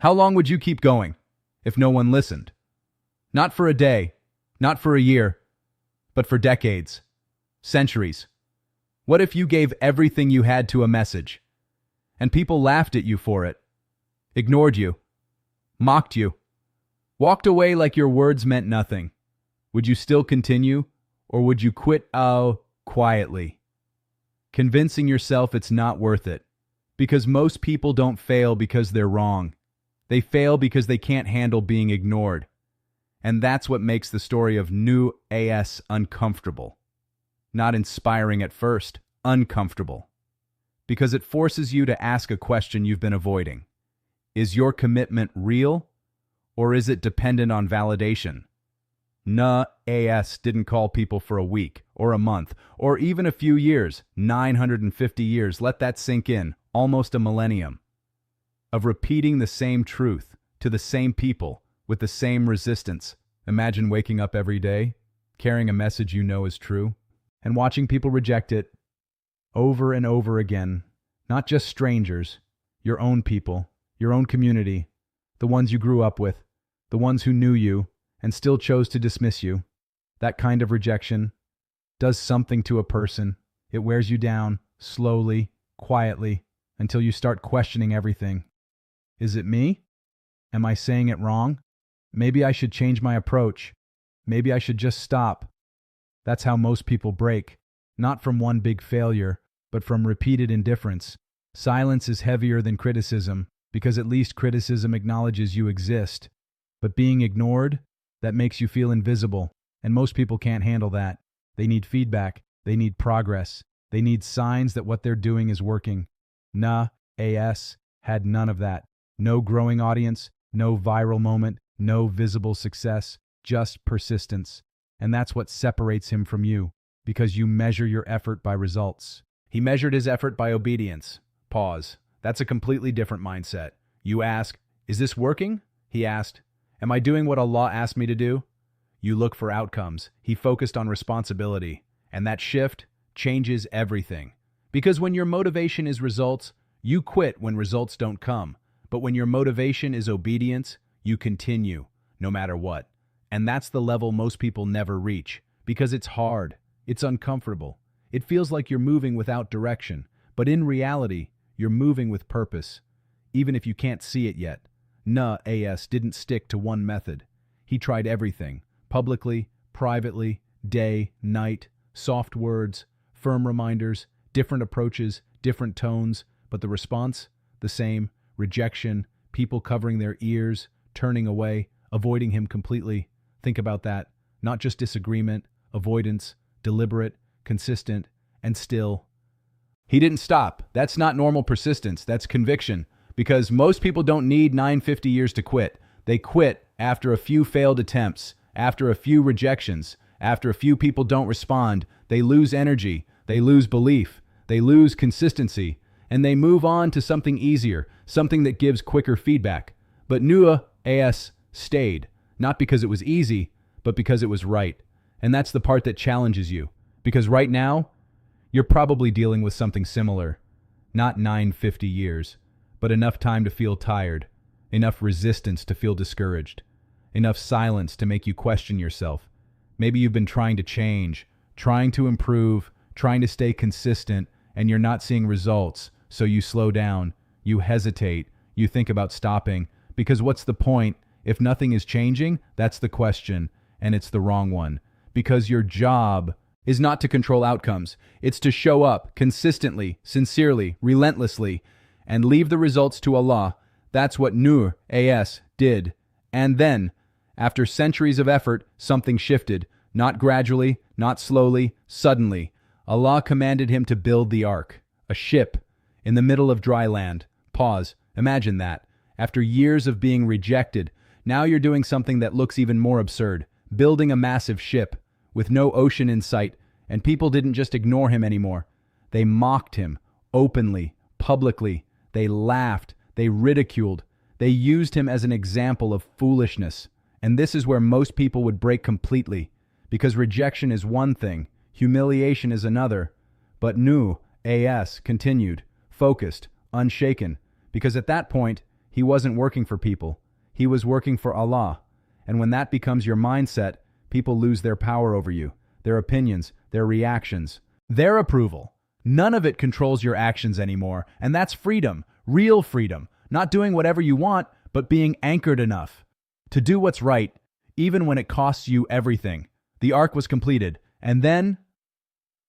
How long would you keep going if no one listened? Not for a day, not for a year, but for decades, centuries. What if you gave everything you had to a message, and people laughed at you for it, ignored you, mocked you, walked away like your words meant nothing? Would you still continue, or would you quit quietly, convincing yourself it's not worth it? Because most people don't fail because they're wrong. They fail because they can't handle being ignored. And that's what makes the story of New AS uncomfortable. Not inspiring at first, uncomfortable. Because it forces you to ask a question you've been avoiding. Is your commitment real, or is it dependent on validation? Nah, AS didn't call people for a week, or a month, or even a few years, 950 years, let that sink in, almost a millennium, of repeating the same truth to the same people with the same resistance. Imagine waking up every day, carrying a message you know is true, and watching people reject it over and over again, not just strangers, your own people, your own community, the ones you grew up with, the ones who knew you and still chose to dismiss you. That kind of rejection does something to a person. It wears you down, slowly, quietly, until you start questioning everything. Is it me? Am I saying it wrong? Maybe I should change my approach. Maybe I should just stop. That's how most people break, not from one big failure, but from repeated indifference. Silence is heavier than criticism, because at least criticism acknowledges you exist. But being ignored, that makes you feel invisible, and most people can't handle that. They need feedback, they need progress, they need signs that what they're doing is working. Nah, AS had none of that. No growing audience, no viral moment, no visible success, just persistence. And that's what separates him from you, because you measure your effort by results. He measured his effort by obedience. Pause. That's a completely different mindset. You ask, is this working? He asked, am I doing what Allah asked me to do? You look for outcomes. He focused on responsibility. And that shift changes everything. Because when your motivation is results, you quit when results don't come. But when your motivation is obedience, you continue, no matter what. And that's the level most people never reach, because it's hard, it's uncomfortable. It feels like you're moving without direction, but in reality, you're moving with purpose, even if you can't see it yet. Nah, AS didn't stick to one method. He tried everything, publicly, privately, day, night, soft words, firm reminders, different approaches, different tones, but the response, the same. Rejection, people covering their ears, turning away, avoiding him completely. Think about that. Not just disagreement, avoidance, deliberate, consistent, and still. He didn't stop. That's not normal persistence. That's conviction. Because most people don't need 950 years to quit. They quit after a few failed attempts, after a few rejections, after a few people don't respond. They lose energy. They lose belief. They lose consistency. And they move on to something easier, something that gives quicker feedback. But Nua AS stayed, not because it was easy, but because it was right. And that's the part that challenges you. Because right now, you're probably dealing with something similar. Not 950 years, but enough time to feel tired, enough resistance to feel discouraged, enough silence to make you question yourself. Maybe you've been trying to change, trying to improve, trying to stay consistent, and you're not seeing results. So you slow down, you hesitate, you think about stopping, because what's the point if nothing is changing? That's the question, and it's the wrong one. Because your job is not to control outcomes. It's to show up consistently, sincerely, relentlessly, and leave the results to Allah. That's what Nur AS did. And then, after centuries of effort, something shifted. Not gradually, not slowly, suddenly. Allah commanded him to build the ark, a ship, in the middle of dry land. Pause. Imagine that. After years of being rejected, now you're doing something that looks even more absurd. Building a massive ship, with no ocean in sight, and people didn't just ignore him anymore. They mocked him, openly, publicly. They laughed, they ridiculed. They used him as an example of foolishness. And this is where most people would break completely. Because rejection is one thing, humiliation is another. But Nu AS continued, focused, unshaken, because at that point, He wasn't working for people. He was working for Allah. And when that becomes your mindset, people lose their power over you, their opinions, their reactions, their approval. None of it controls your actions anymore, and that's freedom, real freedom. Not doing whatever you want, but being anchored enough to do what's right, even when it costs you everything. The arc was completed, and then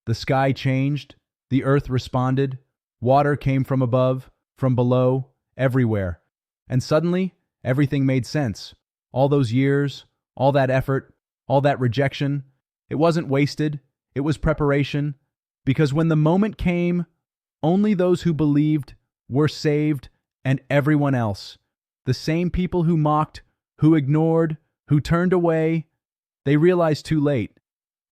the sky changed, the earth responded, water came from above, from below, everywhere. And suddenly, everything made sense. All those years, all that effort, all that rejection, it wasn't wasted, it was preparation. Because when the moment came, only those who believed were saved, and everyone else, the same people who mocked, who ignored, who turned away, they realized too late.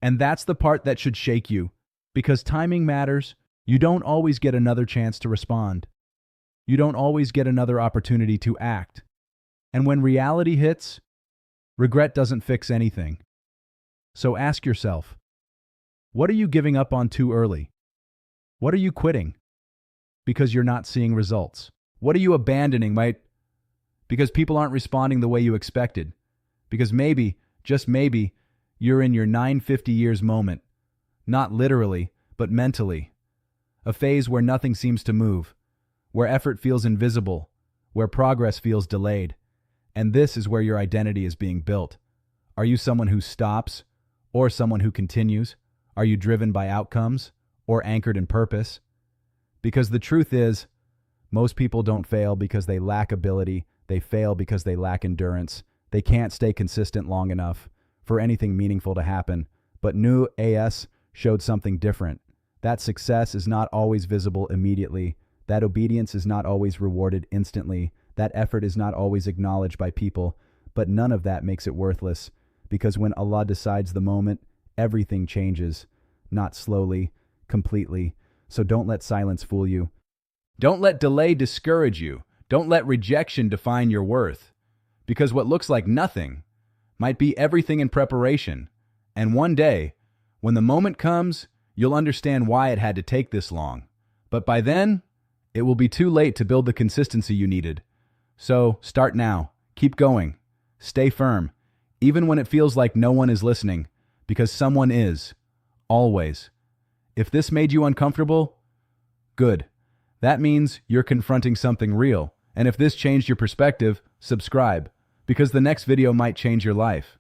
And that's the part that should shake you. Because timing matters. You don't always get another chance to respond. You don't always get another opportunity to act. And when reality hits, regret doesn't fix anything. So ask yourself, what are you giving up on too early? What are you quitting because you're not seeing results? What are you abandoning, because people aren't responding the way you expected? Because maybe, just maybe, you're in your 950 years moment. Not literally, but mentally. A phase where nothing seems to move, where effort feels invisible, where progress feels delayed. And this is where your identity is being built. Are you someone who stops, or someone who continues? Are you driven by outcomes, or anchored in purpose? Because the truth is, most people don't fail because they lack ability. They fail because they lack endurance. They can't stay consistent long enough for anything meaningful to happen. But New AS showed something different. That success is not always visible immediately. That obedience is not always rewarded instantly. That effort is not always acknowledged by people. But none of that makes it worthless. Because when Allah decides the moment, everything changes. Not slowly, completely. So don't let silence fool you. Don't let delay discourage you. Don't let rejection define your worth. Because what looks like nothing might be everything in preparation. And one day, when the moment comes, you'll understand why it had to take this long. But by then, it will be too late to build the consistency you needed. So start now. Keep going. Stay firm. Even when it feels like no one is listening. Because someone is. Always. If this made you uncomfortable, good. That means you're confronting something real. And if this changed your perspective, subscribe. Because the next video might change your life.